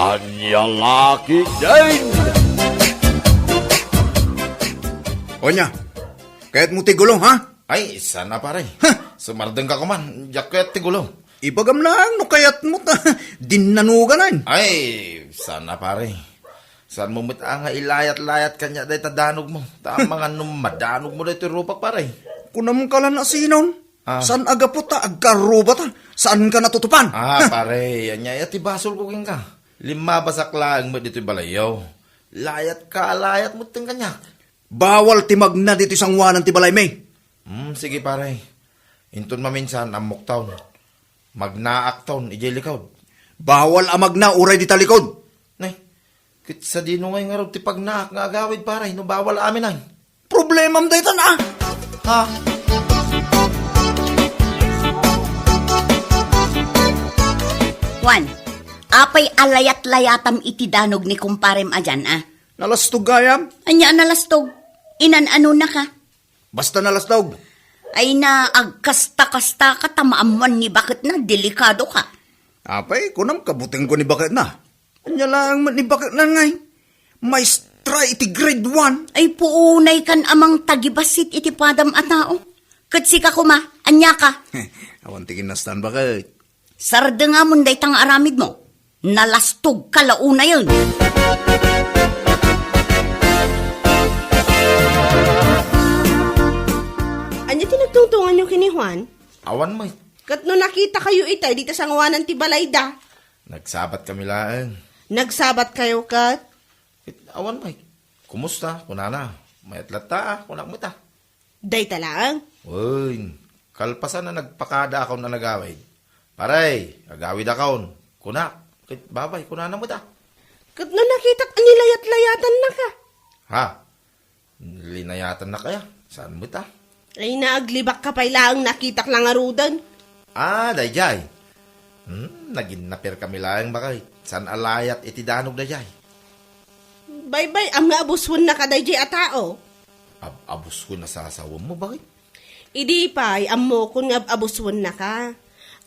Anyang laki din! Onya, kahit mo tigulong, ha? Ay, sana pare. Sumardeng ka kuman, jacket ti gulo. Ibagam lang, no kayat mo ta. Dinanuganan. Ay, sana pare. Saan mo nga ilayat-layat kanya day tadanog mo. Tama nga nung madanog mo day ti rupak pare. Kunam ka lang na sinon. Saan aga po ta, agkaruba ta? Saan ka natutupan? Pare, yan niya, ti basol ko ka. 5 basaklaan mo dito balayaw. Layat ka, layat mo ting kanya. Bawal timag na dito isang wanan ti balay may. Sige pare. Intun maminsan amok taon. Magnaak taon, ijay likod. Bawal amag na uray di talikod. Nay, kit sa dino ngay nga rin ti pagnaak nga agawid pare, no bawal amin ay. Problemam daytan ah. Ha? Juan, apay alayat-layatam iti danog ni kumparem ajan, ah. Nalastog gayam. Anya nalastog, inan-ano na ka? Basta nalastog. Ay na agkasta-kasta ka tamaamuan ni bakit na delikado ka. Apay, kunam kabuting ko ni bakit na. Anya lang ni bakit na ngay. Maestra iti grade 1. Ay puunay kan amang tagibasit iti padam at tao. Katsi ka kuma, anya ka. Awan tigin na stand bakit. Sarda nga munday tang aramid mo. Nalastog ka launa yun. Anya tinagtungtungan yung kini Juan? Awan mo. Kat no nakita kayo itay dito sa ngawanan ti Balayda. Nagsabat kami lang. Nagsabat kayo kat? Awan mo. Kumusta? Kunana. May atlata, kunak mo ta. Day talang. Uy, kalpasan na nagpakada ako na nagawid. Paray, agawid akon. Kunak. Babay, kunana mo ta. Kat no nakita nilayat-layatan na ka. Ha? Linayatan na kaya? Saan mo ta? Ay naaglibak ka pa'y lang nakitak lang arudan. Dayjay. Naginapir kami lang bakay. San alayat iti danog dayjay. Bye-bye, ang abuswan na ka day a tao. Abus ko na sa asawa mo bakit? Idi pa'y, amo kun nga abuswan na ka.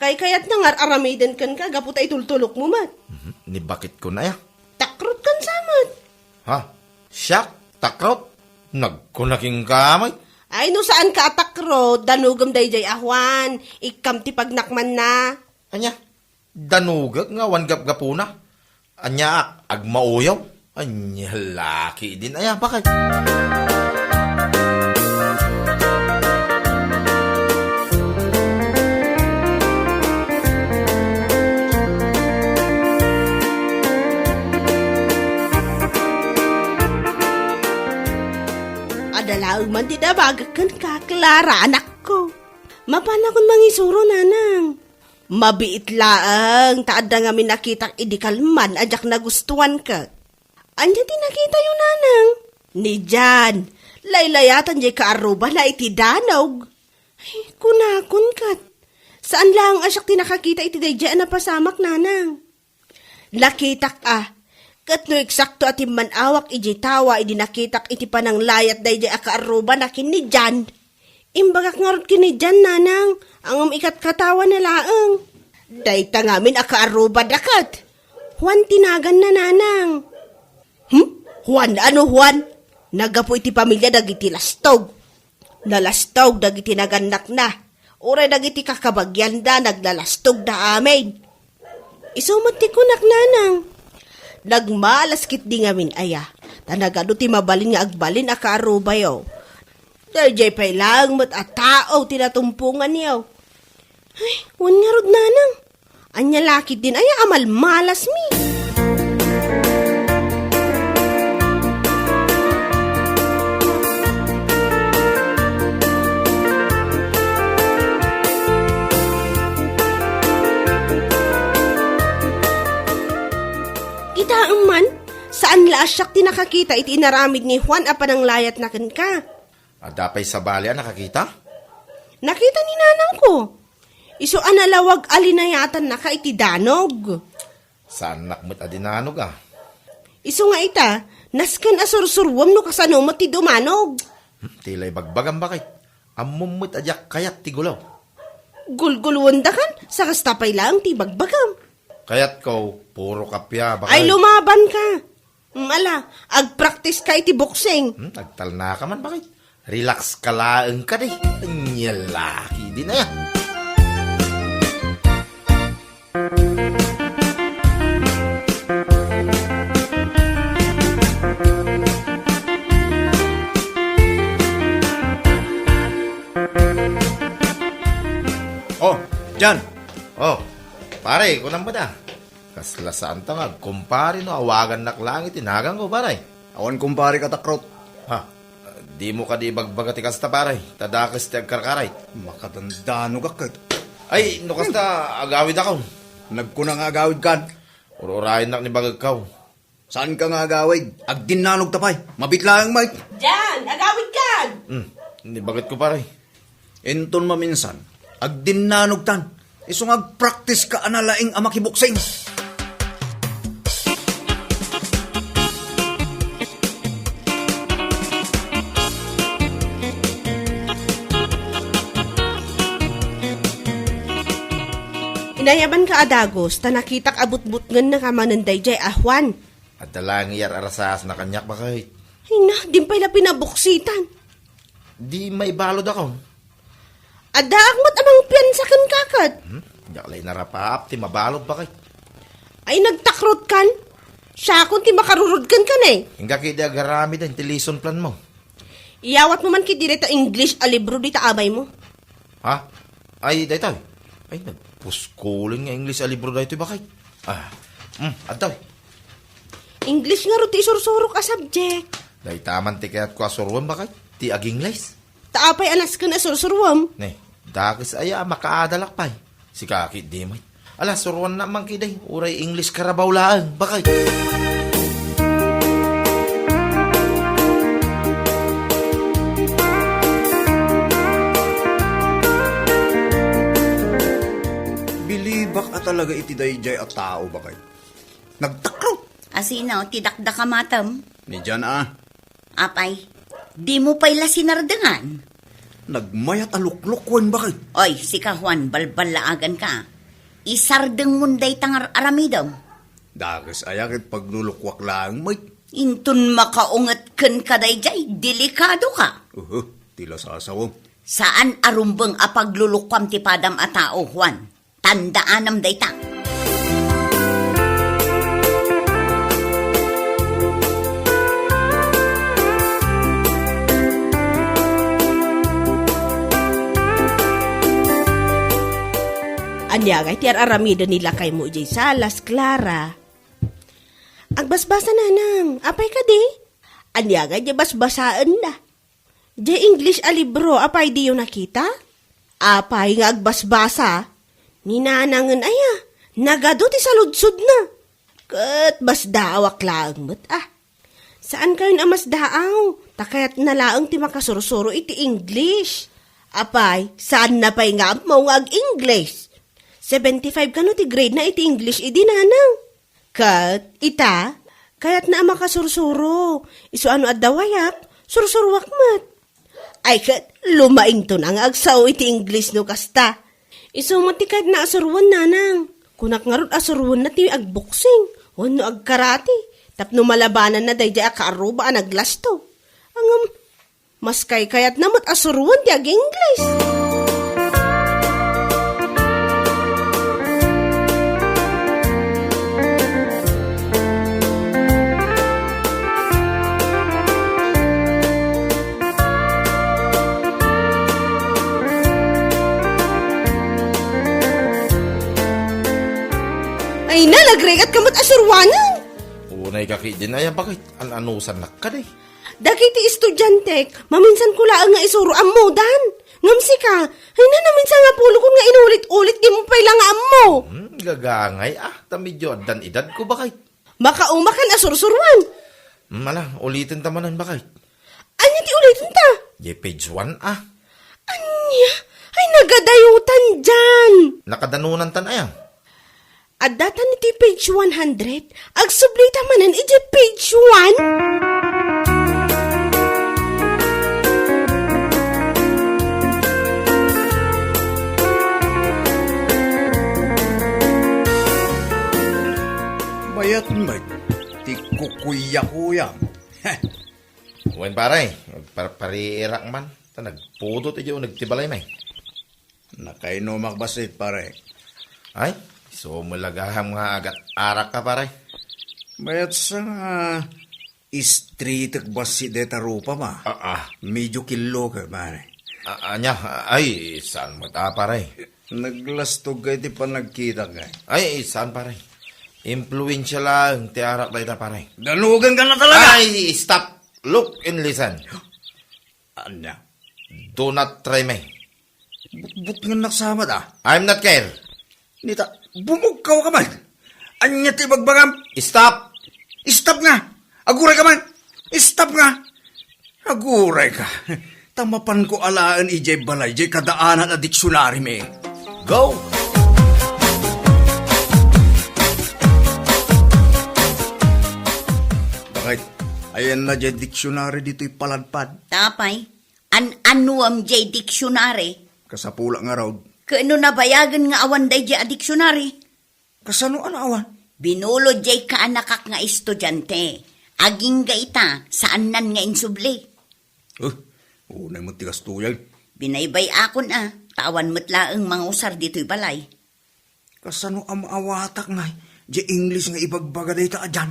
Kayat na nga aramidan kan ka, gaputa itultulok mo mat. Ni bakit ko na ya? Takrot kan samat. Ha? Siyak? Takrot? Nagkunaking kamay? Ay no saan ka atakrot, danugam day ahwan, ikam ti pagnakman na. Anya? Danugag nga wan gap-gapuna? Anya agmauyaw? Anya laki din aya bakit? Adalaog man ti dabagakan ka, Clara, anak ko. Mapala kon mangisuro, nanang. Mabiit laang, taad na nga minakitak idikalman, ajak na gustuan ka. Anya ti nakita yung nanang? Ni Jan, laylayatan di kaaruba na iti danog. Ay, kunakon kat. Saan lang asyak ti nakakita iti dayjaan na pasamak, nanang? Nakitak kat no eksakto at manawak iji tawa idi nakitak iti panang layat day akaaruba na kini Jan. Imbagak ngarot kini Jan, nanang, ang ikat katawa na laang. Day tangamin akaaruba dakat. Juan tinagan na, nanang. Juan, ano Juan? Nagapo iti pamilya dagiti lastog. Nalastog dagiti naganak na. Uray dagiti kakabagyan da naglalastog da amin. Isumat ti kunak, nanang. Nagmalas kit di ngamin aya. Tanagado ti mabalin nga agbalin akaaruba yaw. Dayjay pa'y lang mat at tao tinatumpungan yaw. Ay, wan nga rod, nanang. Anya lakit din aya amal malas mi. Itaang man, saan laasyak ti nakakita iti inaramid ni Juan apan ang layat na kan ka? Adapay sa balya nakakita? Nakita ni nanang ko. Iso analawag alinayatan na ka iti danog. Saan nakmut adinanog Iso nga ita, nasken asursurwam no kasano mo ti dumanog. Tilay bagbagan bakit? Amumut adyak kayat ti gulaw. Gulgulwanda kan, sa kastapay lang ti bagbagam. Kaya't ko, puro kapya. Baka, Ay, lumaban ka. Ala, ag-practice ka iti boxing. Nagtal na ka man, bakit? Relax ka laang ka di. Nyalaki din na yan. Oh, Jan. Oh, pare, kunang ba da? Kasla saan tangag, kumpare no, awagan nak langit, tinagang ko, pare. Awan kumpare katakrot. Ha, di mo ka di bagbagati kasta, pare. Tadakas ti agkarkaray. Makatandano ka kat. Ay, no kasta, agawid ako. Nagkunang agawid kan. Ururahin nak ni bagag kaw. Saan ka nga agawid? Agdinanog tapay. Mabitlaang may. Jan, agawid ka! Hindi bagat ko, pare. Enton maminsan. Agdinanog tan. Isong agpractice ka analaing amakiboksing. Inayaban ka adagos, ta nakitak abut-but ngan na kamananday jay ahwan. At dalang iyar arasas na kanyak bakit. Ay na, di pa ila pinabuksitan. Di may balod ako. Adaak mo't amang piyansakan kakad. Yaklay narapaap, ti mabalod bakit. Ay nagtakrot kan. Siya kung ti makarurod kan kan eh. Hingga kaya garami din, ti lesson plan mo. Iyawat mo man ki direta English a libro di taabay mo. Ha? Ay, daytoy. Ay, nagpuskulin nga English a libro daytoy bakit. Adtoy. English nga ro ti isursuro ka subject. Day taman ti kaya't ko asurwan bakit. Ti aging les. Taapay alas ka na sursuruam. Ne, dakis aya makaadalak pay. Si kakit di may. Ala, surwan na man kiday. Uray English karabaw laan. Bakit? Bilibak at talaga iti dayjay at tao bakit. Nagtakrot. Asino, tidakda ka matam. Ni Jan Apay, di mo pa'y sinardangan. Nagmayat aluklukwan bakit. Oy, si Juan, balbalaagan ka. Isardeng munday tangar aramidam. Dagas ayakit paglulukwak lang may. Intun makaungat ken kadayjay, delikado ka. Tila sasawang. Saan arumbeng apaglulukwam ti padam a tao, Juan? Tandaanam dayta. Anyagay ti aramido nila kay mo jay salas, Clara. Agbasbasa nanang, apay ka di? Anyagay di basbasaan na. Di English a libro, apay di yung nakita? Apay nga agbasbasa. Ninanangan aya, nagado ti saludsod na. Kat basdawak lang mo't Saan kayo na masdaaw? Takayat na laang ti makasursuro iti English. Apay, saan na pa'y nga mo nga ag-English? 75 ka no ti grade na iti English idi nanang. Kat, ita, kayat na makasursuro. Isu ano at dawayap, sursurwak mat. Ay kat, lumaing to nang agsaw iti English no kasta. Isu mati kahit na asurwan nanang. Kunak nga ron asurwan na ti agboksing. Wano agkarati. Tapno malabanan na dayjay akaaruba ang naglasto. Mas kayat na mat asurwan ti ag-English. Ay na, nagregat ka mo't asurwanan. Unay kaki din ay bakit. An-anusan nak ka day. Dagiti estudyante, maminsan ko laang nga isuro amudan. Ngamsi ka, ay na naminsan nga pulo ko nga inulit-ulit, di mo pailang nga amo. Gagangay tamidyo dan edad ko bakit. Makaumakan asursuruan. Mala, ulitin tamanan bakit. Anya ti ulitin ta? Ye page 1 Anya, ay nagadayutan dyan. Nakadanunan tan ayang. At datan iti page 100, agsublita manan iti page 1. Bayat ba? Ti kukuya-kuya. Wen pare, pariirak man. Ta nagpudot iyo nagtibalay may. Nakaino makbasit pare. Ay, so mulagaham nga agat arak ka pare. Bayat sa street basit deta rupa ma. Medyo kilo ka pare. Anya, ay, saan mo ta pare? Naglastog kayo ti pa nagkita ka. Ay, saan pare? Impluensya lang, ti arak ba ita pare? Danugan ka na talaga! Ay, stop! Look and listen. Anya? Do not try me. But nga naksama ta. I'm not care. Nita, bumugkaw ka man. Anya ti bagbagam. Stop! Stop nga! Aguray ka man! Stop nga! Aguray ka. Tamapan ko alaan ijay balay, jay kadaanan na diksyonary me. Go! Bakit? Ayan na jay diksyonary dito'y paladpad. Tapay, an-anuam jay diksyonary. Kasapula nga raw. Kaano nabayagan nga awan day jay a diksyonary? Kasano anawan? Binulod jay kaanakak nga estudyante. Aging ga ita, saan nan nga insubli. Unay mo tigas tuyag. Binaybay akon tawan mo't laeng mga usar dito'y balay. Kasano ang maawatak nga, jay English nga ibagbaga day ta adyan.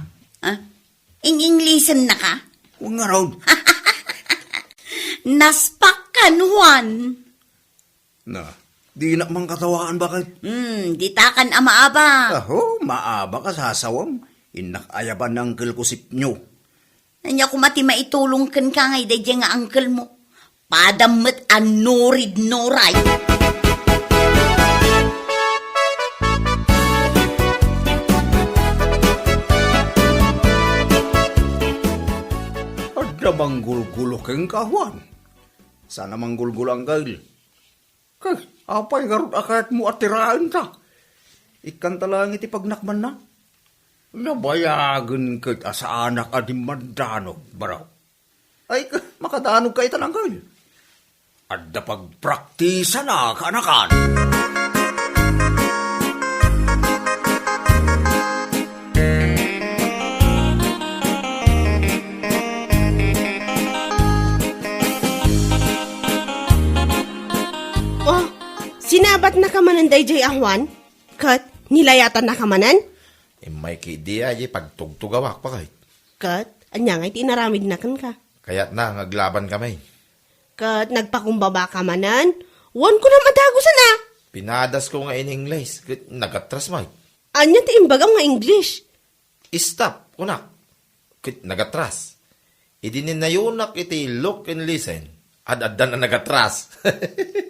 Ing-Englishan na ka? Huwag nga raw. Naspakan, Juan. Na, di na mang katawaan bakit? Ditakan amaaba. Aho, maaba ka sa sasawam. Inakayaban ng uncle ko sip nyo. Nanya ko mati maitulong kan ka ngay day nga uncle mo. Padamot an norid noray. Ada manggulgulo keng kawan. Sana manggulgulo ang kail. Kay, apay garot akayat mo atiraan ta. Ikan talang iti pagnakman na. Nabayagan kay asa anak adim mandanog, baraw. Ay, makadanog kay talang kail. Ada pagpraktisa na kaanakan. Oh, sinabat na kamanan day jay ahwan? Kat, nilayatan na kamanan? May kidiya ay pagtugtugawak pa kay. Kat, anya nga'y tinaramid na kan ka. Kaya't na, ngaglaban kami. Kat, nagpakumbaba kamanan? Wan ko na madagusan Pinadas ko nga in English. Nagatras may. Anya ti imbagam nga English. Stop, kunak. Nagatras. Idinin na yunak iti look and listen. Ad-adan na nagatras.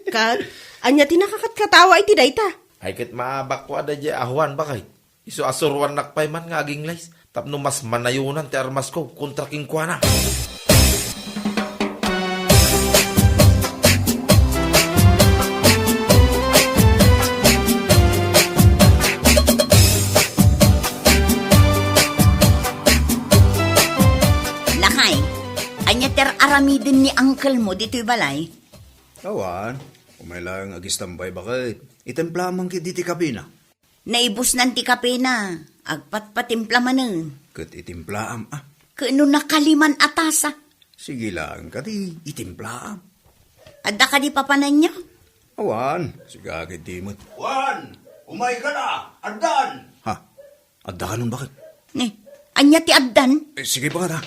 Kat, anya ti nakakatkatawa iti dayta. Ay kit maabak ko ada dya ahuan bakay. Iso asurwan nakpay man nga aging lays. Tapno mas manayunan ti armas ko kontra king kuana. Lakay, anya ter aramidin ni uncle mo dito'y balay. Awan, umaylang agistambay bakit? Itemplamang kiti kabina. Naibus nan ti kape na. Agpat-patimpla manen. Kat itimplaam Kaano nakaliman atasa. Sige lang, kati itimplaam. Adda ka di papanan niya. Awan, siga kitimot. Juan, umay ka na! Andan! Ha? Adda ka nun bakit? Ni, anya ti addan. Sige ba ka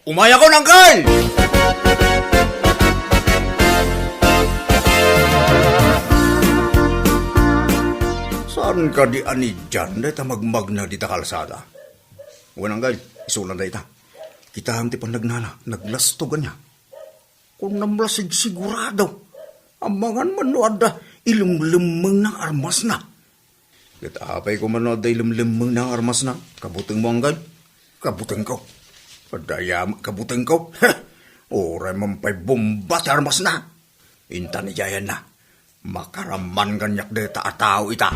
Umaya ko ng kal! Saan ka di ani dyan? Dahil ta magmagna di ta kalsada. Wanang gal, isulan da ita. Kita hamti pa nagnala, naglastogan niya. Kung namlasig sigurado, amangan manood da ilumlimang ng armas na. Kita apay ko manood da ilumlimang ng armas na. Kabuteng mo ang gal, kabuteng ko. Padayam, kabuteng ko. Oray mampay bomba sa armas na. Inta ni Jayan na. Makaraman ganyak de taatao ita.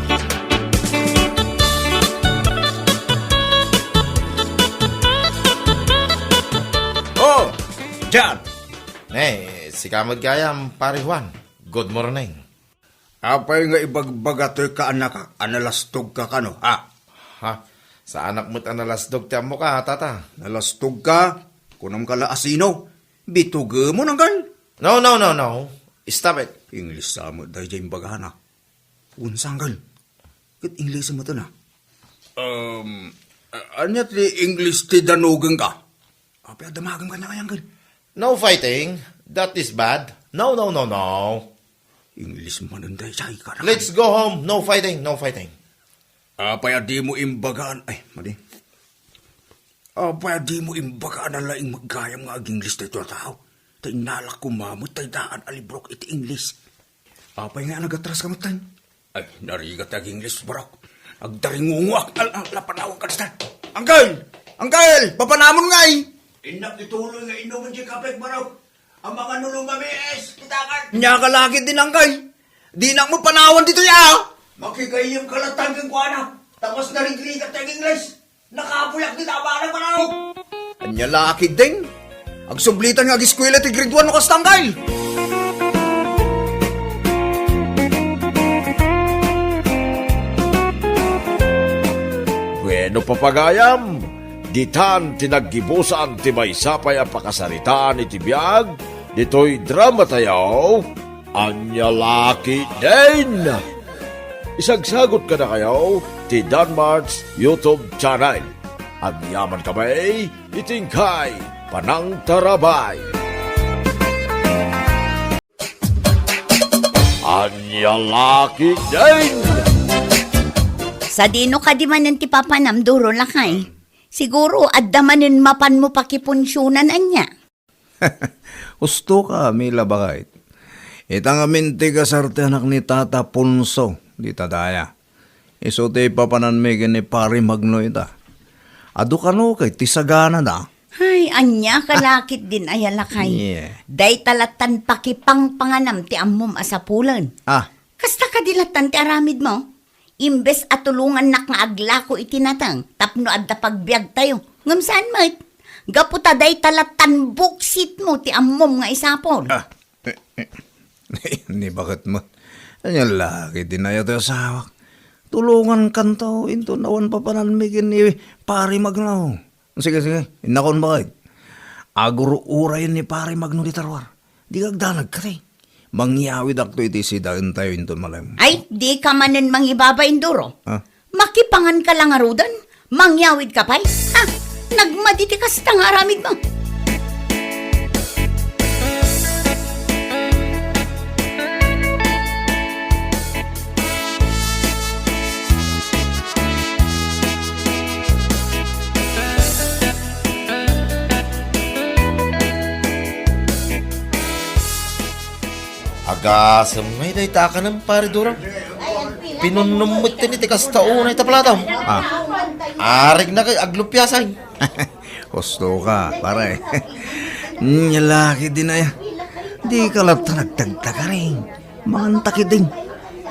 Oh, Jan. Si kamad gayam, pare Juan. Good morning. Apay nga ibagbaga to'y kaanak, analastog ka kano, ha? Ha? Sa anak mo't analasdog ti amo ka, tata. Nalastog ka, kunam kala asino. Bitug mo nang gal. No. Stop it. English sa mo dahil dyan bagana. Unsang gal. Kat English mo to na. Anya ti English ti danugang ka? Api adamagang ka na kayang gal. No fighting. That is bad. No. English man dahil siya ka na. Let's go home. No fighting. Apay di mo imbagaan. Ay, mali. Apay di mo imbagaan na laing magkayang nga ag-English tayo tao. Tay nalak kumamot tay daan alibrok iti English. Apay nga nagatras kamatan. Ay, narigat ag-English barok. Agdaringungwak. Lapanawang kanistan. Angkel! Papanamon nga eh. Inak ituloy nga inuman si kapit baraw. Ang mga nulong mamiis, kitakan. Nya ka lagi din angkay. Di na mo panawan dito ya. Makikayim ka lang tanggang kuwana. Tapos narigli ka tayong English. Nakabuyak din abanang baraw. Anya laki din. Agsublitan nga ag-eskwela ti grade 1 no kastangkay. Bueno papagayam, ditan tinaggibusan ti may sapay ang pakasaritaan iti biyag, dito'y drama tayo, anya laki din. Isagsagot ka na kayo, ti Danmarks YouTube channel. Ang yaman kamay, itingkay, panang tarabay. Anya laki din. Sa dino ka di man ti papanam duro lakay. Siguro addamanin mapan mo pakipunsyonan anya. Gusto ka, Mila Bakait. Itang aminti ka sarte anak ni Tata Punso, di tadaya. Iso te papanan me ni Pari Magno ita. Ado ka no kay tisagana na. Ay, anya kalakit din ay lakay. Yeah. Day talatan pakipang panganam ti ammom asapulan. Kasta ka dilatan ti aramid mo. Imbes at tulungan nak nga aglako itinatang, tapno adda pagbiag tayo. Ngam saan mat? Gaputa day talatan buksit mo ti ammom nga isapol. Ni bakit mo? Anya laki din na yato asawak. Tulungan kanto, into nawan papanan me ni Pari Magno. Sige, inakon bakit? Aguro uray ni Pari Magno di tarwar. Di kagdanag ka rin. Mangyawid akto iti si daun tayo into malam. Ay, di ka manen mangibaba induro. Ha? Makipangan ka lang arudan? Mangyawid ka pa'y? Ha? Nagmaditikas tang aramid mo. Agasam ngay day taka ng pare durang. Pinunumot tin iti kastaunay taplatam. Arig na kay aglupyasan. Gusto ka, pare. Nyalaki din na ya. Di ka lata nagtagtaga rin. Mangantaki din.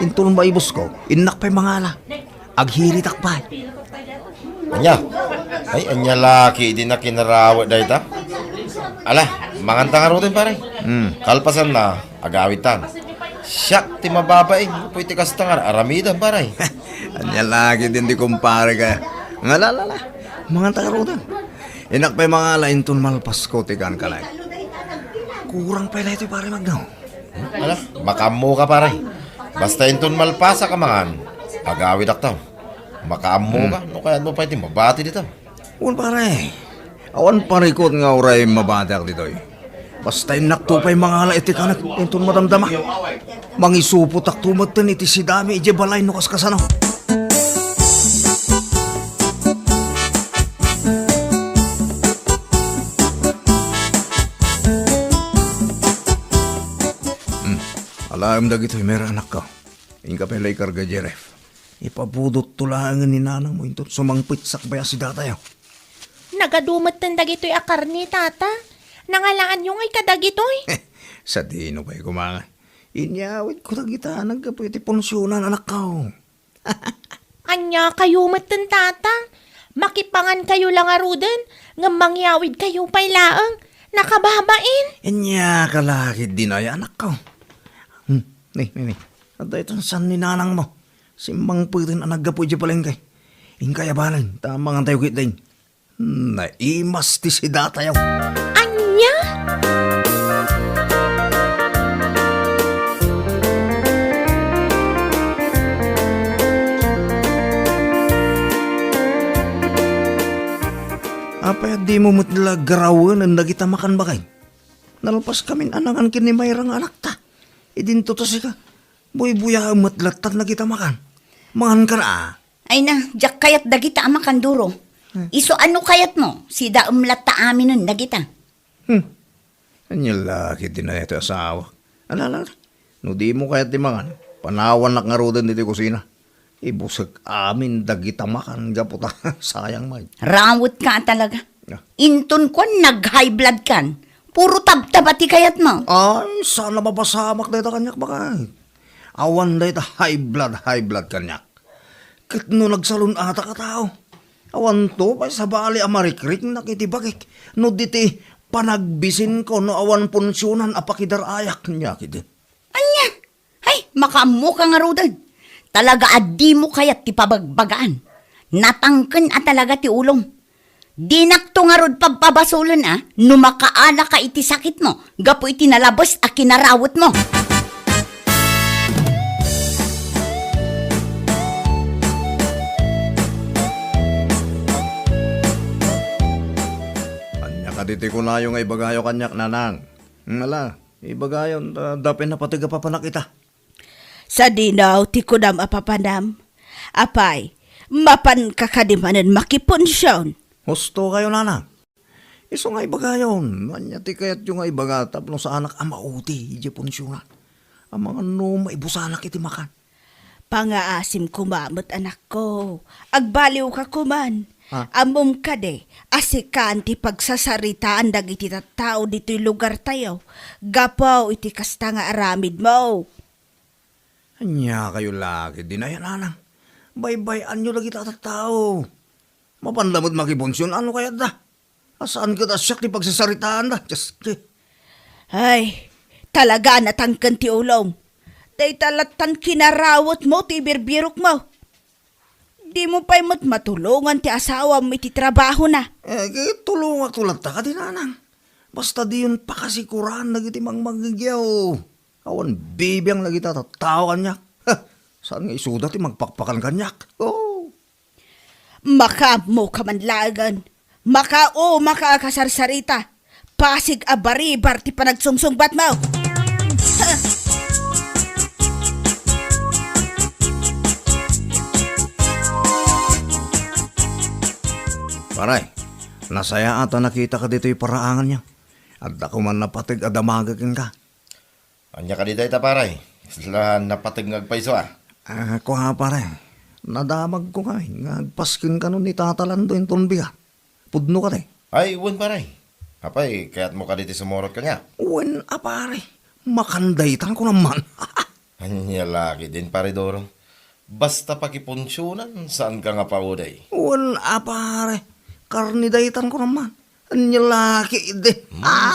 Intulong ba ibus ko? Inak pa'y mangala. Aghiritak pa. Anya? Ay, anya laki di na kinarawat day ta. Ala, manganta nga rin pare. Kalpasan na, agawitan. Siyak, ti mababaing. Pwede kastangar, aramidan pare. Anya lagi din di kumpare ka. Ngalalala. Manganta ka rin. Inak pa'y mangala intun malpas ko tigan ka lang. Kurang pala ito pare Magno. Ala, makamu ka pare. Basta inton malpasa ka mangan. Agawid aktaw. Makamu ka, no kaya mo pwede mabati dito. Un pare. Awan parikot nga oray mabatak dito eh. Basta inakto pa'y mangala iti kanak intun madamdama. Mangisupot aktumatan iti si dami ije balay no kaskasano. Alam da gito'y meron anak ka. Ingka pelay karga Jeref. Ipabudot tulangan ni nanang mo ito sumangpit sakbaya si datayo. Nagadumat ng dagito'y akar ni tata. Nangalaan yung ay kadagito'y. Sa dino ba'y kumanga. Inyawid ko tagita nagkapwede punsyonan anak ka. Anya kayo matan tata. Makipangan kayo lang arudan. Nga mangyawid kayo pa'y laang. Nakababain. Inya kalakid din ay anak ka. Ni. At ito san ni nanang mo. Simbang pwede na nagkapoy di palengkay. Ingkayabanan, tamang tayo kitain. Naimas ti si datayaw. Anya? Apay di mo mutla garawan ang nagita makan bakay. Nalpas kami anangan kini mayrang anak ta. Idinto to si ka. Buy-buya ang matlatan nagita makan. Mangan ka na. Ay na, jak kayat dagita amakan duro. Iso ano kayat mo? Si da umlat ta amin nun dagita. Anya laki din na ito asawa. Alala, no di mo kayat di mangan. Panawan na nga rodan dito kusina. Ibusag amin dagita makan gaputa. Sayang may. Rawot ka talaga. Ah. Inton ko nag-high blood kan. Puro tabtabati kayat mo. Ay, sana mapasamak dito kanyak bakay. Awan dito high blood kanyak. Kat no nagsalon ata ka tao. Awan to, pa sa bali amarikrik nakitibagik. No diti panagbisin ko no awan punsyonan apakidar ayak niya kiti. Anya? Ay, makamu ka nga rodan. Talaga adi mo kayat ti pabagbagaan. Natangken at talaga ti ulong. Di nakto nga rod pagpabasulan no makaala ka iti sakit mo. Gapo iti nalabos a kinarawot mo. Anya ka diti ko na yung ibagayo kanyak nanang. Ngala, ibagayo dapin na patiga pa panakita. Sa dinaw, ti kunam apapanam. Apay, mapan kakadimanan makiponsyon. Husto kayo nanang. Iso nga ibagayon. Anya ti kayat yung nga ibagatap no sa anak amauti. Ije punsyonan. Ang mga no maibusanak iti makan. Pangaasim kumamot anak ko. Agbaliw ka kuman. Ha? Amom ka de. Asikan ti pagsasaritaan dagiti tattao dito'y lugar tayo. Gapaw iti kasta nga aramid mo. Anya kayo lagi. Dinayan nanang. Baybayan nyo lagi tatatao. Mapandamot makibonsyon. Ano kaya da? Asaan ka da siyak ti pagsasaritaan da? Just Ay, talaga natangkan ti ulong. Day talatan kinarawot mo ti birbirok mo. Di mo pa'y matulungan ti asawa mo iti trabaho na. kaya tulungan tulad ta ka din nanang. Basta di yun pakasikuran nagiti mang magigyaw. Awan bibiyang lagi tatatao kanyak. Saan nga isuda ti magpakpakan kanyak? Oh. Maka mo kamanlagan. Maka o makakasarsarita. Pasig abaribar ti panagsungsungbat mo. Paray, nasaya ata nakita ka dito yung paraangan niya. At ako man napatig adamagakin ka. Anya ka dito ita paray. Sila napatingag pa iso Ako nga paray, nadamag ko ka. Ngagpaskin ka nun ni tatalando yung tunbiga. Pudno ka Ay, uwan paray. Apay, kaya't mo ka dito sumurot ka niya. Uwen, pare. Makandaytan ko naman. Anya laki din pare Doro. Basta pakipunsyonan, saan ka nga pa uday? Uwen, pare. Karnidaytan ko naman. Anya laki de.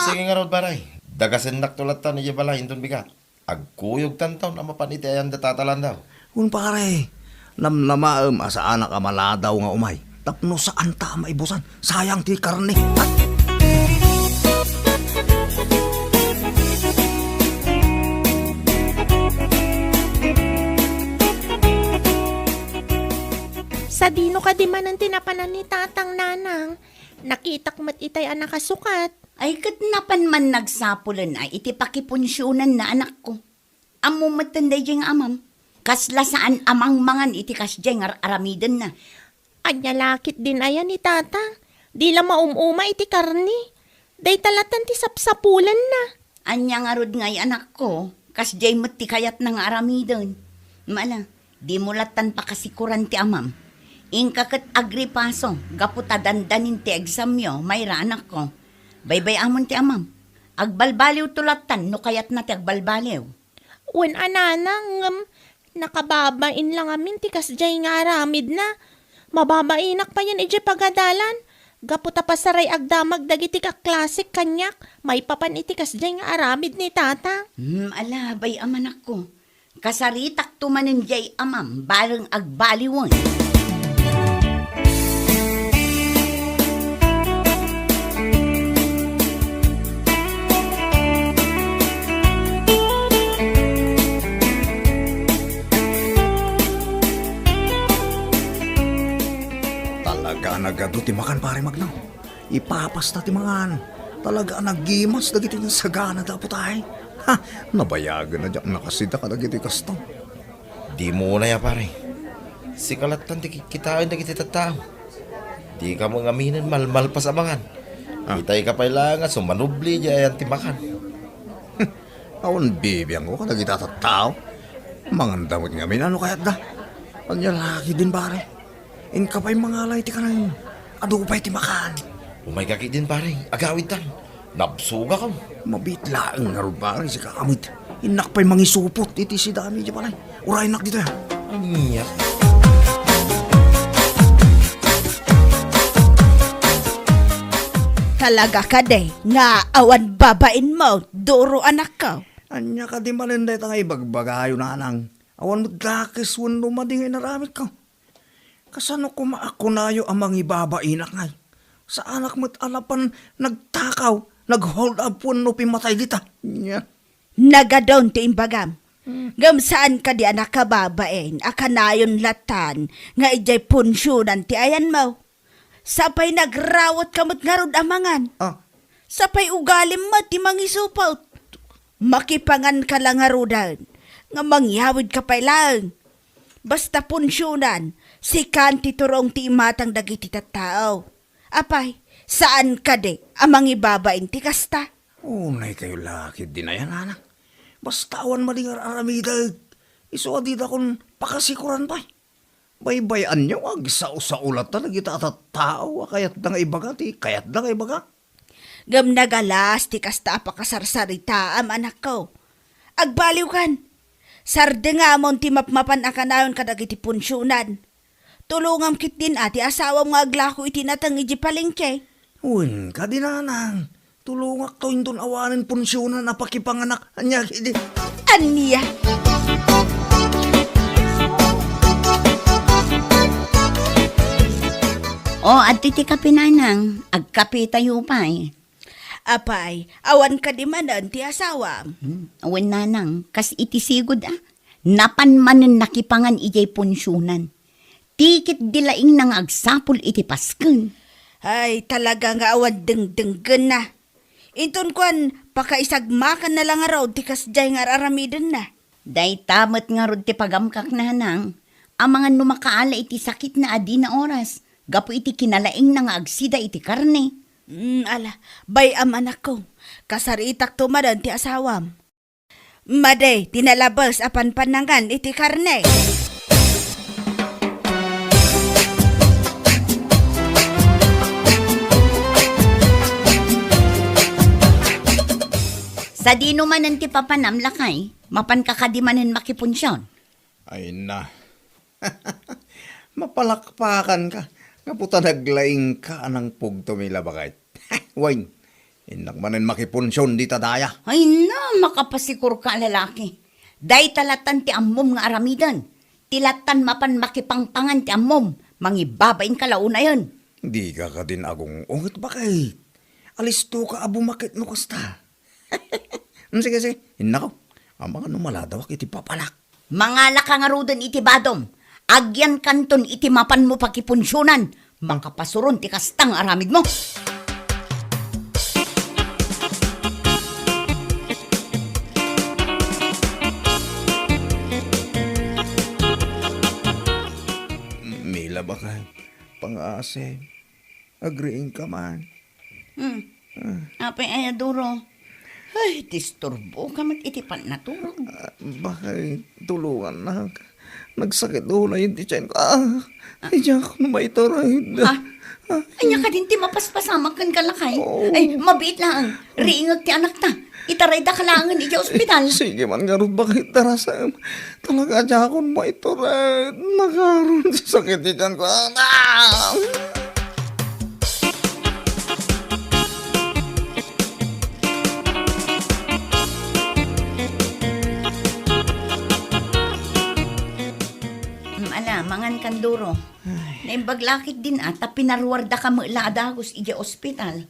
Sige nga ron paray. Dagasin naktulatan niya bala hindun bigat. Agkuyog tantaw na mapaniti ayan datatalan daw. Uwen, pare. Namnamaam asa anak amaladaw nga umay. Tapno saan ta maibusan. Sayang ti karne. Sa dino ka di man ang tinapanan ni tatang nanang. Nakitak mat itay ang nakasukat. Ay katnapan man nagsapulan ay iti pakipunsyonan na anak ko. Amo matanday diyang amam. Kasla saan amang mangan iti kasdyang aramidan na. Anya lakit din ayan ni tatang. Di la maumuma iti karni. Day talatan ti sapsapulan na. Anya nga rod ngay anak ko. Kasdyay mat ti kayat ng aramidan. Mala, di mulatan pa kasikuran ti amam. Ingkakat agripaso, gaputa dandanin ti examyo, mayra anak ko. Baybay amon ti amam. Agbalbaliw tulatan, no kayat na ti agbalbaliw. Wen ananang, nakababain lang amin ti kasjay nga aramid na. Mababainak pa yan iti pagadalan. Gaputa pasaray agdamag dagiti ka klasik kanyak. May papan iti kasjay nga aramid ni tata. Ala, bay amanak ko. Kasaritak tumanin jay amam, bareng agbaliwon. Talaga nagado ti makan pare magnaw. Ipapasta ti mangan. Talaga nagimas dagiti nga sagana dapat ay. Ha, nabayagan na dyan nakasida ka dagiti kasto. Di mo na ya pare. Si kalatan ti kitain na kita tao. Di ka mo ngaminan malmal pa sa mangan. Kitay ka pailangan sumanubli diyan ti makan. Awan bibiyang ko kada kita tao. Mangandamot nga min ano kayat da. Anya laki din pare. In ka pa'y mangalay ti kanang. Ado pa'y ti makan. Umay kaki din pare. Agawid tan. Nabsuga ka mo. Mabitlaang nga ron pare si kaamit. Inak pa'y mangisupot iti si dami di pare. Uray nak dito ya. Anya. Talaga ka day, nga awan babain mo, duro anak ko. Anya ka di malinday tangay bagbagayo na anang. Awan mo dakis wano madingay naramit ko. Kasano ko maako nayo amang ibabainak ngay. Sa anak mo't alapan nagtakaw, nag-hold up wano pimatay dita. Nya. Nagadon ti imbagam. Gam saan ka di anak ka babain, akanayon latan, nga ijay punsyonan ti ayan mo. Sapay nagrawat kamot nga rod amangan. Ah, Sapay ugalim mo ti mangisupot. Makipangan ka lang nga rodan, nga mangyawid ka pa lang. Basta punsyonan, si kanti turong ti imatang dagiti tattao. Apay, saan ka de amang ibabain ti kasta? unay kayo laki din na yan anak. Basta awan malingar aramidag. Iso adida kon pakasikuran pa. Baybayan niyo wag sa ulat na nagita at tao kayat na nga ibaga ti kayat na nga ibaga. Gam nagalas ti kasta apakasarsarita am anak ko. Agbaliw kan. Sarde nga amon ti mapmapan akanayon kadagiti punsyonan. Tulungam kit din ati asawam nga aglako iti natang iji palengke. Uwin ka dinanang. Tulungak to indon awanin punsyonan na pakipanganak. Anya hindi. Aniya. O, at ti kapinanang, agkapi tayo pa eh. Apay, awan ka di manan ti asawa. Awan nanang, kas itisigod napanmanen nakipangan ijay punsyonan. Tikit dilaing nang agsapol iti pasken. Ay, talaga nga awan deng-denggen na. Inton kwan, pakaisagmakan na lang araw, ti kasjay nga aramiden na. Day tamat nga rod ti pagamkak na hanang. Ang mga numakaala iti sakit na adi na oras. Gapo iti kinalaing na nga agsida iti karne. Ala, bayam anak ko. Kasaritak tumadan ti asawam. Maday, tinalabas apan panangan iti karne. Sa dino manan ti papanam lakay, mapan kakadimanen makipunsyon. Ay na. Mapalakpakan ka. Nga puta naglaing ka anang pugtumila bakit. Wain. Inak manen makipunsyon di tadaya. Ay na, makapasikur ka lalaki. Day talatan ti ammom nga aramidan. Tilatan mapan makipangpangan ti ammom. Mangibabain ka launa yun. Di ka ka din agong ungit bakit. Alisto ka abumakit no kasta. Sige, sige. Inako. Ang mga numaladawak iti papalak. Mangala ka nga rodan iti badom. Agyan kanton iti mapan mo pakipunsyonan. Mangkapasuron ti kastang aramid mo. Mila ba ka? Pang-ase. Agreeing ka man. Apay ay aduro. Ay, disturbo ka mat iti pan naturog. Bakit tulungan na? Nagsakit doon na yun ti Chen ko. Ay, diyan ako na maitoray. Anya ka din ti mapaspasamag kan kalakay. Ay, mabiit lang. Riingag ti anak ta. Itaray da kalangan iti ospital. Sige man nga rin bakit tarasam. Talaga diyan ako na maitoray. Nakaroon sa sakit ti Chen ko. Mangan kanduro. Naimbaglakit din ata pinarwarda ka mula adagos iti ospital.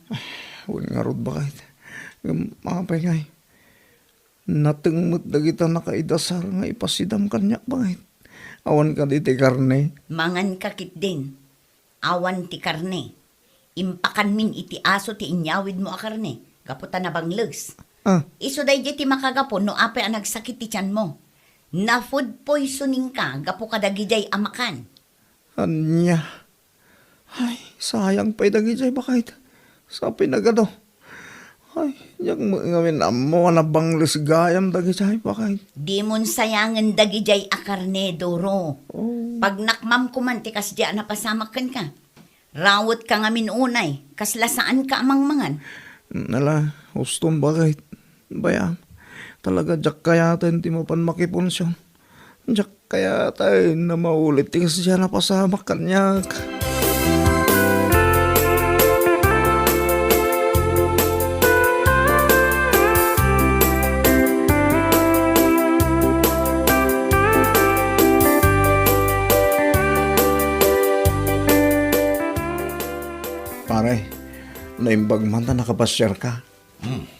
Huwag nga rin bakit. Mga pengay. Natingmot dagita nakaidasar nga ipasidam kanyak bakit. Awan ka diti karne. Mangan kakit din. Awan ti karne. Impakan min iti aso ti inyawid mo a karne. Gaputa na banglegs. Iso day ti makagapo no ape ang nagsakit ti tiyan mo. Na food poisoning ka, gapo ka dagijay amakan. Anya. Ay, sayang pa dagijay bakit. Sa pinagado. Ay, yung ngamin amo na bang lisgayam dagijay bakit. Di mon sayangan dagijay a karne, Doro. Pag nakmam kumantikas di na pasamakan ka. Rawot ka nga minunay, kaslasaan ka amang mangan. Nala, huston bakit. Bayam, talaga jak kaya tayo hindi mo pan makiponsyon. Jak kaya tayo na maulit tingin siya na pasama kanyak. Pare, naimbag man ta nakapasyar ka.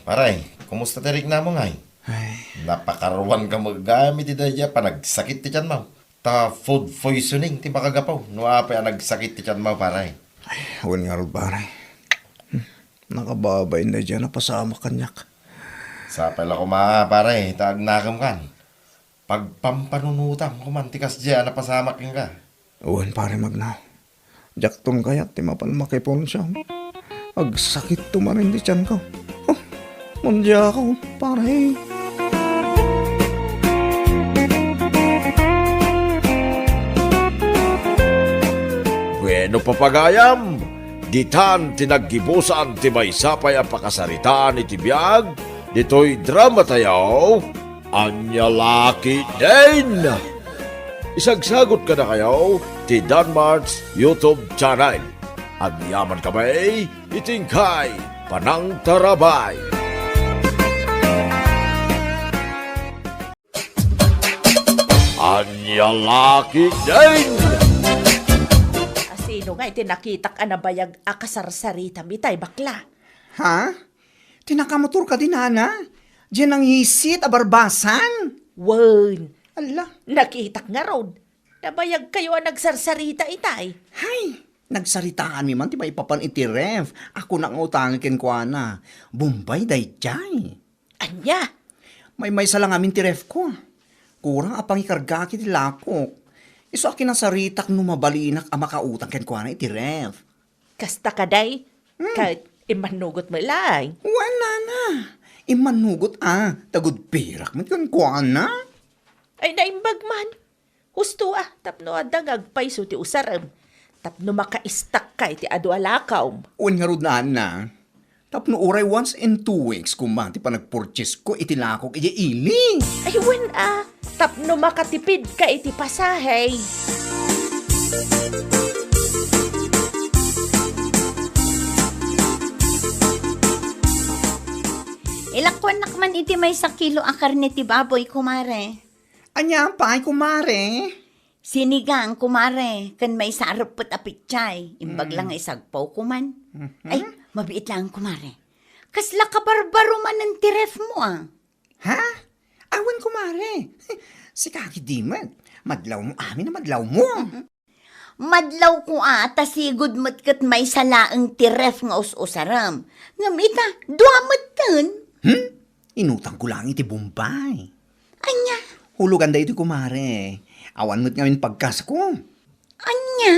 Paray, kumusta tirik na mo ngay? Ay, Napakaruan ka magagamit iti daya pa nagsakit ti tiyan mo. Ta food poisoning ti makagapaw. No ape ang nagsakit ti tiyan mo paray. awan nga rin pare. Nakababay na dyan na pasama kanyak. Sa pala ko paray, taag nakam kan. Pagpampanunutam kumantikas dyan na pasamak ka. Awan pare magnaw. Jaktong kaya ti mapan makiponsyon. Agsakit tumarin di tiyan ko. Oh, mundya ako pare. Bueno papagayam, ditan tinaggibusan ti maysapay ang pakasaritaan iti biyag, dito'y drama tayaw, Anya Laki Din! Isagsagot ka na kayo ti Danmar's YouTube channel. Agyaman kamay, itingkay, panang tarabay. Anya Laki Din! Asino nga iti nakitak anabayag akasarsarita mitay bakla. Ha? Tinakamotor ka din, Ana? Diyan ang hisit, abarbasan? Wan, Ala, nakitak nga rod. Nabayag kayo ang nagsarsarita itay. hay, nagsaritaan mi man, ti ba ipapan iti ref? Ako na nga utangin ken ko, Ana. Bombay day jay. Anya, May salang amin ti ref ko. Kurang apang ikarga kiti lakok. Iso akin ang saritak no mabalinak ang makautang ken ko, Ana, iti ref. kasta kaday, kahit imanugot mo lang. Wala na. Imanugot tagod pirak man ken ko, Ana. Ay naimbag man. Husto tapno adang agpaiso ti usaram. Tapno maka-istak ka iti adu alakaw. Uwan nga rod na, Ana. Tapno uray once in 2 weeks kumati pa nagpurchase ko itilakok iti ili. Ay wen tapno makatipid ka iti pasahay. Ilakwan nakman iti may sa kilo a karne ti baboy, kumare. Anya pa ay kumare. Sinigang, kumare, kan may sarapot a pichay. Imbag lang ay sagpaw kuman. Ay, mabiit lang, kumare. Kasla ka barbaro man ng tiref mo, Ha? Awan kumare. Si Kaki Diman. Madlaw mo amin na madlaw mo. Madlaw ko tasigod mo't kat may salaang tiref nga us-usaram. Ngamita, duamat tan. Inutang ko lang iti Bombay. Anya, Hulugan da iti kumare. Awan mo't ngayon pagkas ko. anya.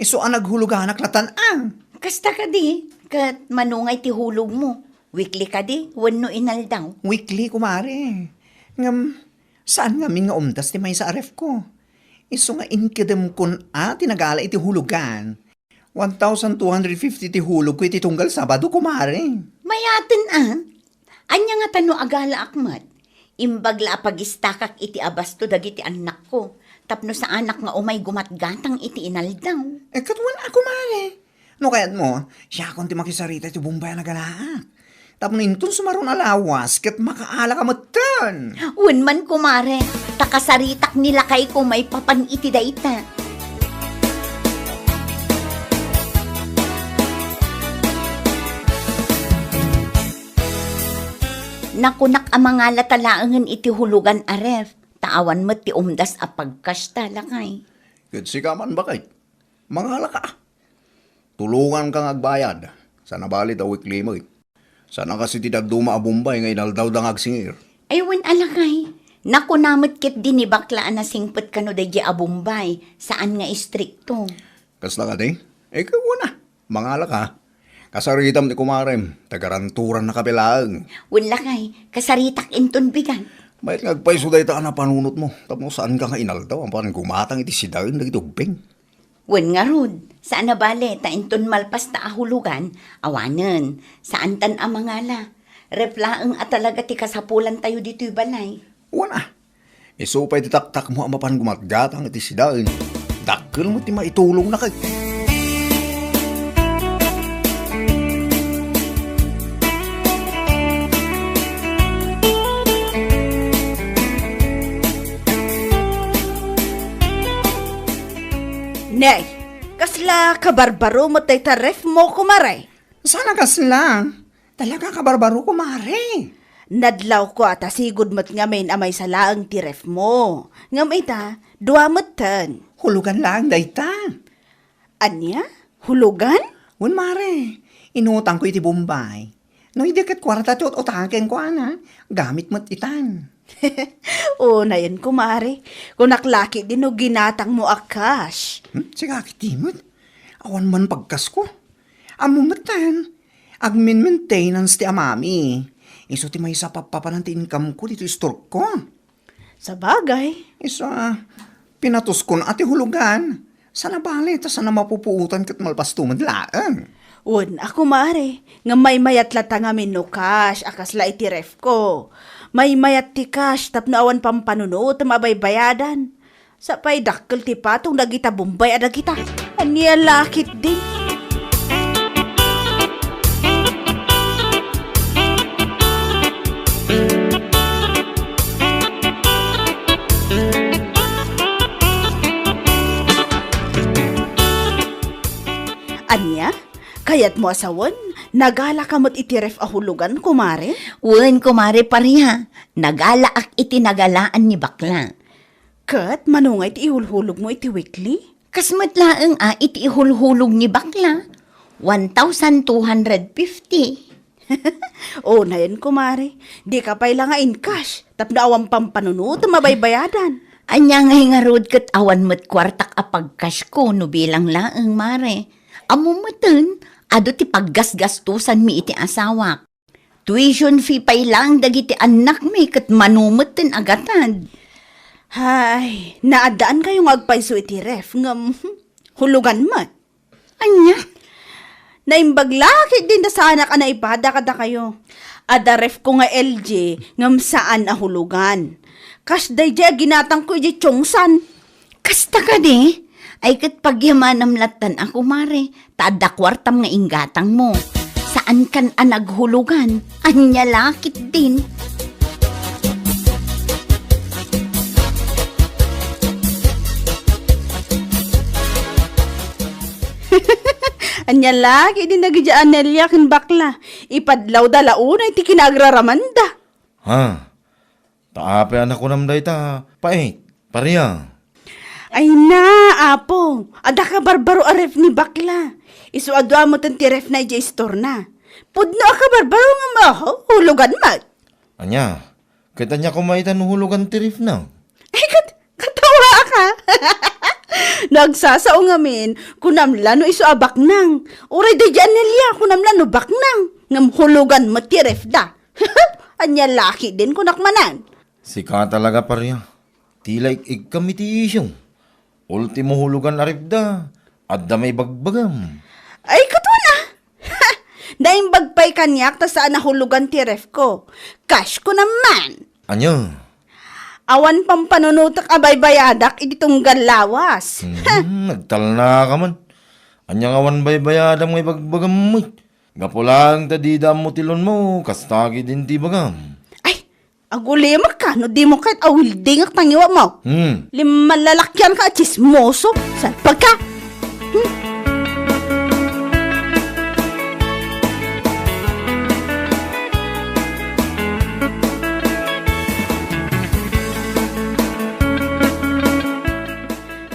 Iso ang naghuluganak latan Kasta ka di, kat manungay ti hulog mo. Weekly ka di, wano inaldaw. Weekly kumare. Ngam, saan nga nga umtas ti may sa aref ko? Iso nga inkidem kun tinagala iti hulugan. 1,250 ti hulog ko iti tunggal Sabado kumare. Mayatin anya nga tano agala akmat. Imbagla pagistakak iti abasto dagiti anak ko. Tapno sa anak nga umay gumatgatang iti inaldaw. Katwan ako mare. No kayat mo, siya akong ti makisarita iti Bombay na galaak. Tapno intun sumaron alawas, kat makaala ka matan. Wen man kumare, takasaritak nila kay ko may papan iti daita. Nakunak ang mga latalaangan iti hulugan aref. Taawan mo ti umdas a pagkas talakay. Good si ka man bakit? Mangala ka. tulungan kang agbayad. Sana balit a weekly mo. Sana kasi ti dagduma a Bombay nga inaldaw dang agsingir. Aywan alakay. Naku namit kit din ni baklaan na singpet kano da di abumbay. Saan nga istrikto? Kas na ka di? Ikaw na. Mangala ka. Kasaritam ni kumarem. Tagaranturan na kapilaang. Wala kay, kasaritak inton bigan. May nagpaiso dahi taan na panunot mo. Tapos saan ka nga inaldaw? Ang parang gumatang iti sidain na gitugbing. Wen nga rod, saan na bale, ta inton malpas ta ahulugan, awanen, saan tan amangala. Replaeng at talaga ti kasapulan tayo dito'y balay. Wala. Isupay ti taktak mo ang mapan gumatgatang iti sidain. Dakkel mo ti maitulong na kay. Nay, kasla kabarbaro mo tay taref mo kumaray. Sana kasla. Talaga kabarbaro ko, mare. Nadlaw ko ata sigud mat nga main amay sa laang ti ref mo. Ngam ita, dua matan. Hulugan lang, dayta. Anya? Hulugan? Wan, mare. Inutang ko iti Bombay. No, hindi kat kwarta ti utaken ko, ana. Gamit mo't itan. O, na yan kumari. Kung naklaki din o ginatang mo akas. Siga kitimot. Awan man pagkas ko. Amumatan. Agmin maintenance ti amami. Iso ti may isa papapan ti income ko dito store ko. Sa bagay. Isa, pinatos ko na ati hulugan. Sana bali, ta sana mapupuutan kat malpastumad laan. Un, ako mare, nga may mayat lata nga no cash, akas la iti ref ko. May mayat ti cash, tapno awan pampanunot, mabay bayadan. Sa pay dakkel ti patong dagita Bombay ada kita. Anya lakit din. Anya? Kayat mo asawan? Nagala ka mo't itiref ahulugan, kumare? Wen kumare pariha, nagalaak iti nagalaan ni bakla. Kat, manungay ti ihulhulog mo iti weekly? Kasmat laeng iti ihulhulog ni bakla. 1,250. O, na yan, kumare. Di ka pa'y lang nga in cash. Tapno awang pampanunod, mabaybayadan. Anya nga hingarod kat awan mo't kwartak apagkas ko no bilang laeng mare. Amumatan, ado ti paggasgastusan mi iti asawak. Tuition fee pa'y lang dagiti anak mi kat manumatan agatan. Hay, naadaan kayong agpaiso iti ref, ngam, hulugan mat. Anya? Naimbaglaki din na sa anak na ipada kada kayo. Ada ref ko nga LJ, ngam saan ahulugan. Kas day jay ginatang ko iti chongsan. Kasta ka di? Ay kat pagyamanam latan ako mare, tada kwartam nga inggatang mo. Saan kan anaghulugan? Anya lakit din. Anya lagi din nagijaan Nelia kin bakla. Ipadlaw dalauna iti kinagraramanda. Ha? Taape anak ko namday ta. Pait, pariya. Ay na, apo. Ada ka barbaro aref ni bakla. Isu adwa mo tan ti ref na ija store na. Pudno ka barbaro nga maho, hulugan mat. Anya, kita niya kumaitan hulugan tirif na. Ay, katawa ka. Nagsasao ngamin, kunamla no isu abak nang. Uray da dyan Nelia, kunamla no bak nang. Ngam hulugan mo ti ref da. Anya laki din kunakmanan. Sika talaga pariya. Tila ikam iti isyong. Ultimo hulugan arifda. Adda may bagbagam. Ay, katwa na. Naimbagpay kanyak ta saan nahulugan ti ref ko. Cash ko naman. Anya? Awan pampanunutak abay bayadak itong galawas. Nagtal na ka man. Anya awan baybayadam may bagbagam mo. Gapulang tadida mo tilon mo. Kastagi din ti bagam. Agulimak ka, no di mo kahit awilding ak tangiwa mo. Limalalakyan ka at chismoso. Saan pagka?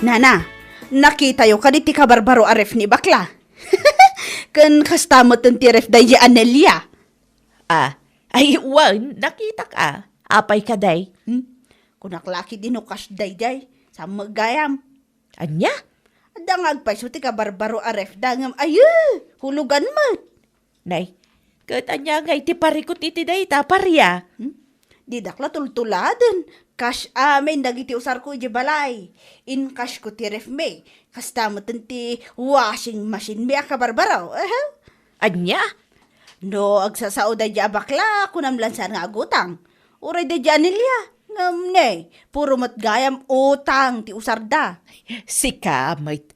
Nana, nakita yo ka di ti kabarbaro aref ni bakla. Kan kastamot ng tiref da di Anelia. Ay, wan, nakita ka. Apay ka, day. Kunaklaki din o kas day sa magayam. Anya? Dangag pa ti ka barbaro aref dangam ayu hulugan mo. Nay, kat anya nga iti parikot iti day ta, parya. Di dakla tultuladen. Cash amin dagiti usar ko di balay. In cash ko ti ref me. Kastamot ti washing machine me ka barbaro. Anya? No, agsasao da di abakla kunam lansan nga agutang. Uray da di Anelia. Ngam ne, puro matgayam utang ti usarda. Sika, mait.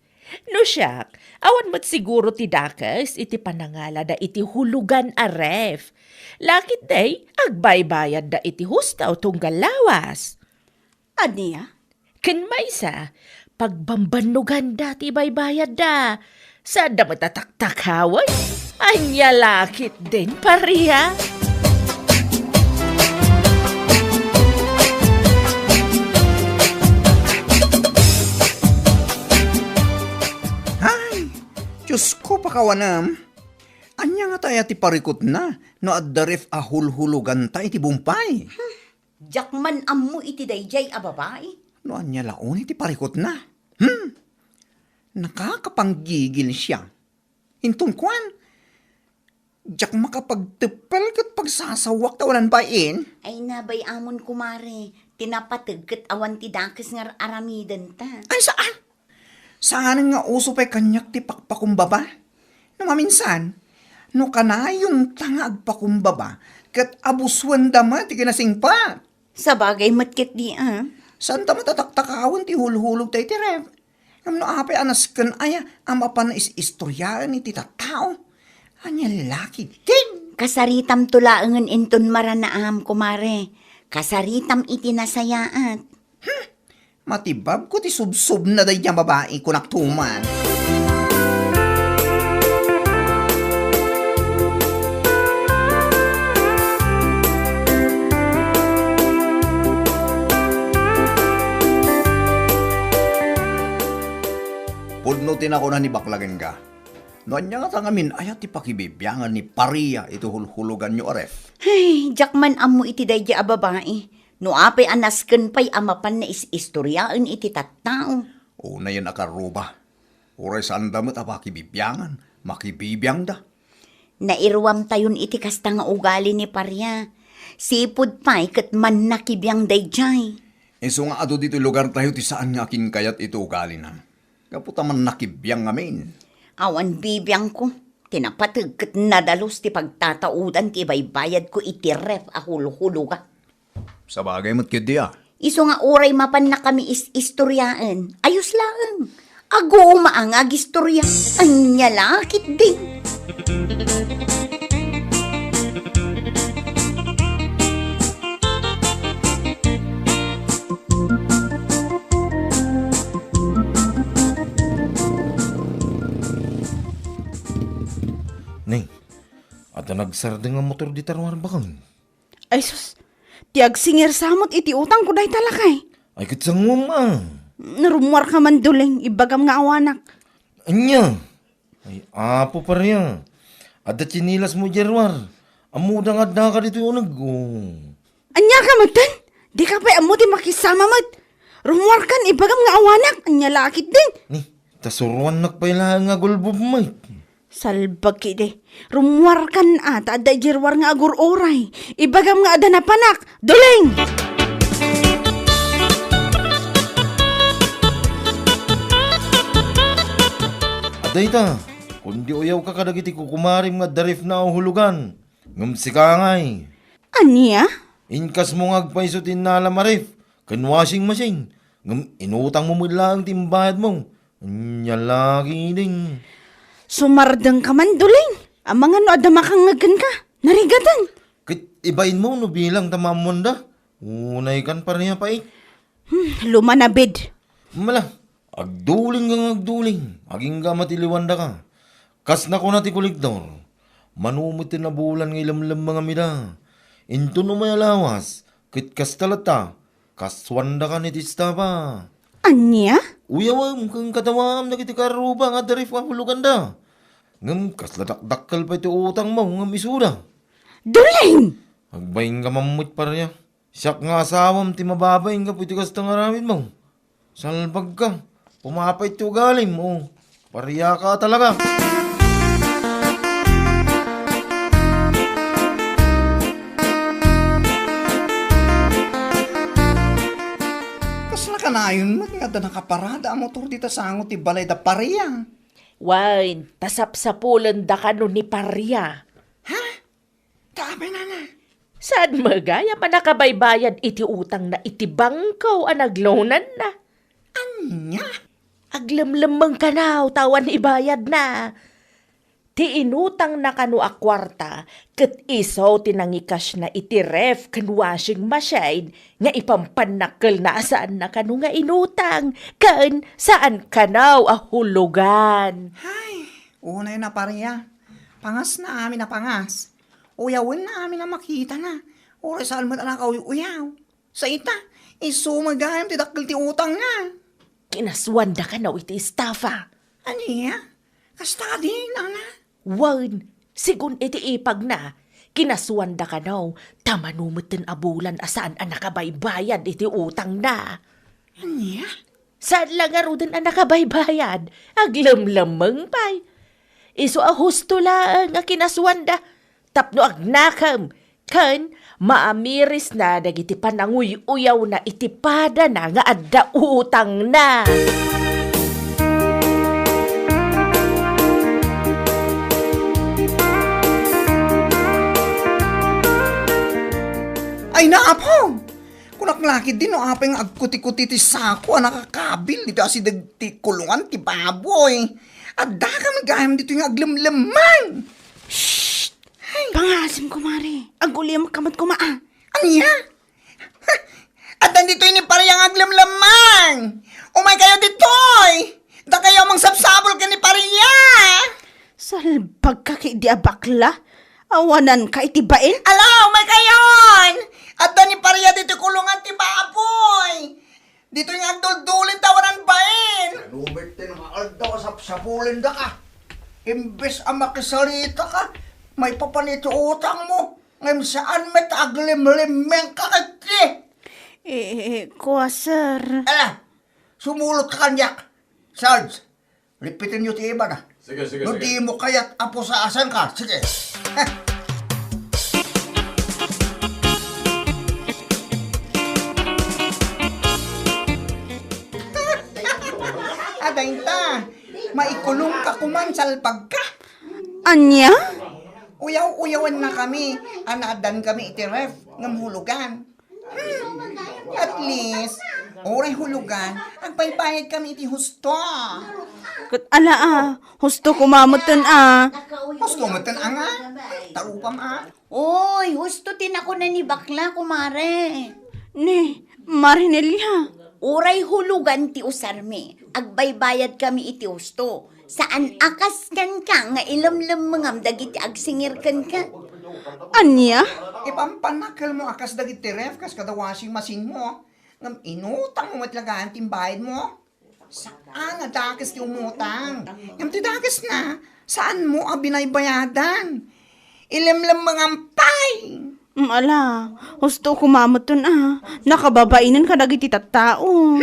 No siyak, awan mo't siguro ti dakas iti panangala da iti hulugan a ref. Lakit day, agbaybayad da iti hustaw tunggal lawas. Aniya? Ken maysa, pagbambanugan da ti baybayad da. Saan da matataktakaway? Anya lakit din, pariya. Diyos ko pakawanam. Anya nga tayo ti parikot na, no addaref ahulhulugan ta iti bumpay. Jakman ammo iti dayjay a babae. No anya laon iti parikot na. Nakakapanggigil siya. Intun kwan. Jak makapagtepel kat pagsasawak tawanan bain. Ay nabay amon kumare, tinapatag kat awan ti dakes nga aramidan ta. Ay saan? Saan nga uso pa'y kanyak ti pakpakumbaba? No maminsan, no kanayon tanga agpakumbaba, kat abuswan dama ti kinasingpa. Sa bagay matkit di Saan ta matataktakawon ti hulhulog tayo ti ref? Ngam no apay anasken aya, ama pa na istoryaan ni ti tatao. Anya laki din. Kasaritam tulaangan inton maranaam kumare. Kasaritam iti nasayaat. Matibab ko ti subsub na day niya babae kunaktuman. Pudnutin ako na ni baklagan ka. Noon niya nga tangamin ayat ti pakibibyangan ni Paria ito hulhulugan nyo aref. Hey, jakman ammo iti dayjay a babae. No apay anasken pa'y amapan na istoryaan iti tattao. Una yan akaruba. Uray saan damot pakibibyangan, makibibiyang da. Nairuam tayon iti kasta nga ugali ni Parya. Sipud pa'y kat man nakibiyang dayjay. Iso nga ado dito lugar tayo ti saan nga akin kayat ito ugali na. Kaputa man nakibiyang ngamin. Awan bibiyang ko. Tinapatag kat nadalos ti pagtataudan ti baybayad ko iti ref a huluhuluga. Sa bagay mo't kidi Iso nga oray mapan na kami istoryaan. Ayos lang. Ago maangag istorya. Anya lakit din. Ning, at nagsardeng ang motor di tarwar bakang. Ay sus, tiag singer samot iti utang ko day talakay. Ay kitsang mo Narumwar ka man duling, ibagam nga awanak. Anya? Ay apo pa riyan. At chinilas mo jerwar. Amudang adda ka dito yung Anya ka matan? Di ka pa amuti makisama mat. Rumwar kan, ibagam nga awanak. Anya lakit din. Ni, tasuruan nakpailahan nga gulbob mo. Salbag kide. Rumwar kan ata ada jirwar nga agur oray. Ibagam nga ada na panak. Duling! Aday ta, kundi uyaw ka kadagiti kukumarim nga darif na hulugan. Ngam si kangay. Anya? Inkas mo ngagpaisutin na alamarif. Kan washing machine. Ngam inutang mo mula ang timbayad mo. Anya lagi ding. Sumardang ka man duling. Ang mga no ada makangagan ka. Narigatan. Kit ibain mo no bilang tamamon da. Unay kan pa niya pa Lumanabid. Mala, agduling kang agduling. Aging ka matiliwanda ka. Kas na ko na ti kolektor. Manumitin na bulan ng ilamlam mga mida. Into no may alawas. Kit kas talata. Kaswanda ka ni tista pa. Anya? Uyawam kang katawam na kiti karuba nga darif ka hulugan da. Ngam, kasladakdakkel pa iti utang mo, ngam isuda. Duling! Agbayin ka mamut pa rin. Siyak nga asawam, ti mababayin ka po iti kastang aramid mo. Salbag ka, pumapay iti ugalim mo. Pariya ka talaga. Kasla ka na yun, nga da nakaparada ang motor dita sa angot ti balay da pareya. Wine, tasap-sapulan da ka no ni Parya. Tabi na na. Saan magaya pa nakabaybayad iti utang na iti bangkaw ang naglonan na? Anya? Aglamlamang ka na, tawan ibayad na. Ti inutang na kanu a kwarta, kat isaw tinangikas na iti ref kan washing machine, nga ipampanakal na saan na kanu nga inutang, kan saan kanaw a hulugan. Hay, unay na pareya. Pangas na amin na pangas. Uyawin na amin na makita na. Oras saan mo na uyaw. Sa ita, isumagayam ti dakil ti utang na. Kinaswanda ka na iti estafa. Anya? Kasta din, na. Wan, sigun iti ipag na, kinaswanda ka na, tamanumutin abulan asaan ang nakabaybayad iti utang na. Anya? Saan lang arudan ang nakabaybayad? Aglamlamang pay. Iso a husto lang nga kinaswanda, tapno agnakam, kan maamiris na dagiti pananguy-uyaw na itipada na nga adda utang na. Ay naapong! Kunak lakid din no apay nga agkuti-kuti ti sako nakakabil dito asi ti kulungan ti baboy. At da ka magayam dito yung aglamlaman. Pangasim ko, Mari. Ang ulim kamot ko, maa. Anya? At nandito yung pariyang aglamlaman. Umay kayo ditoy. Da kayo mang sapsabol ka ni pariya. Salbag ka kay di bakla. Awanan ka itibain. Ala, umay kayon. At ni pariya dito kulungan ti baboy. Dito yung agdul-dulin tawanan bain. Lumitin nga aldaw sapsapulin da ka. Imbes ang makisalita ka, may papanito utang mo. Ngayon saan may taglim-limeng kakati. Kuha, sir. Ala, sumulot ka kanyak. Sarge, lipitin nyo ti iba na. Sige, sige, No di mo kaya't apusaasan ka. Sige. Adayta, maikulong ka kuman salpag ka. Anya? Uyaw-uyawan na kami. Anadan kami iti ref ng hulugan. At least, oray hulugan, ang paypayad kami iti husto. Husto kumamutan Husto mo tan anga? Tarupam Oy, husto tinako na ni bakla, kumare. Ni, Marinelya. Uray hulugan ti usarmi. Agbaybayad kami iti husto. Saan akas kan ka nga ilamlam mangam dagiti agsingir kan ka. Anya? Ipampanakal mo akas dagiti ref kas kada washing machine mo. Ngam inutang mo matlagaan timbayad mo. Saan nga dakas ti umutang? Ngam ti dakas na, saan mo ang binaybayadan? Ilamlam mangampay. Ala, husto kumamutan Nakababainan ka dagiti tattao.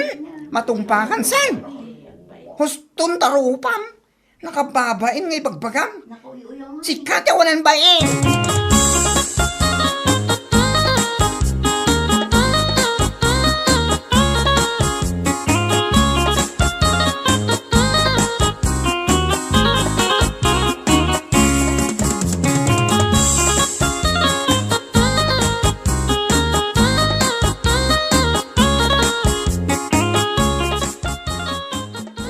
Matungpakan san? Huston tarupam. Nakababain ngay bagbagam. Sikat yawanan bain.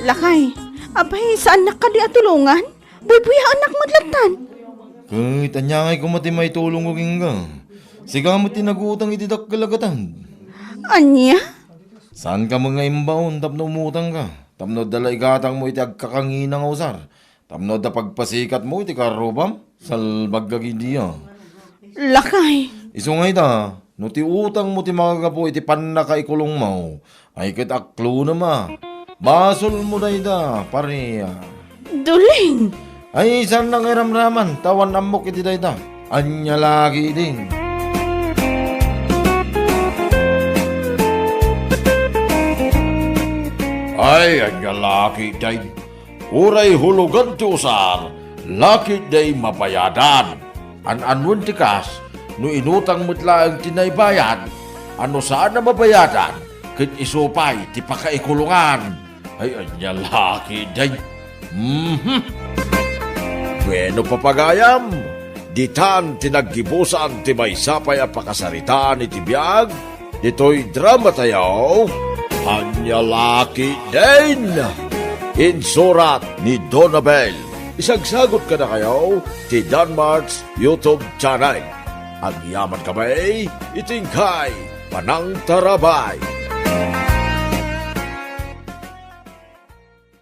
Lakay, abay, saan na ka di atulungan? Buy-buya anak madlatan. Kahit anyangay ko mati may tulong ko kingga. Siga mo tinagutang itidak kalagatan. Anya? Saan ka mga imbaon tapno umutang ka? Tapno dalay gatang mo iti agkakanginang usar. Tapno da pagpasikat mo iti karubam. Salbag kagidiya. Lakay. Iso nga ita, no ti utang mo ti makagapo iti panakaikulong mo. Ay kit aklo na ma. Basol mo na ida, pareya. Duling. Ay, saan nang iramraman? Tawan amok iti dayta. Anya lagi din. Ay, anya laki day. Uray hulugan ti usar, laki day mabayadan. An-anwen ti kas, no inutang mutla ang tinaybayan, ano saan na mabayadan, kit isupay ti pakaikulungan. Ay, anya laki day. Bueno papagayam, ditan tinaggibusan ti may sapay a pakasaritaan iti biyag, dito'y drama tayo, anya laki din. Insurat ni Donabel. Isagsagot ka na kayo ti Danmarks YouTube channel. Ang yaman kamay, itingkay, panang tarabay.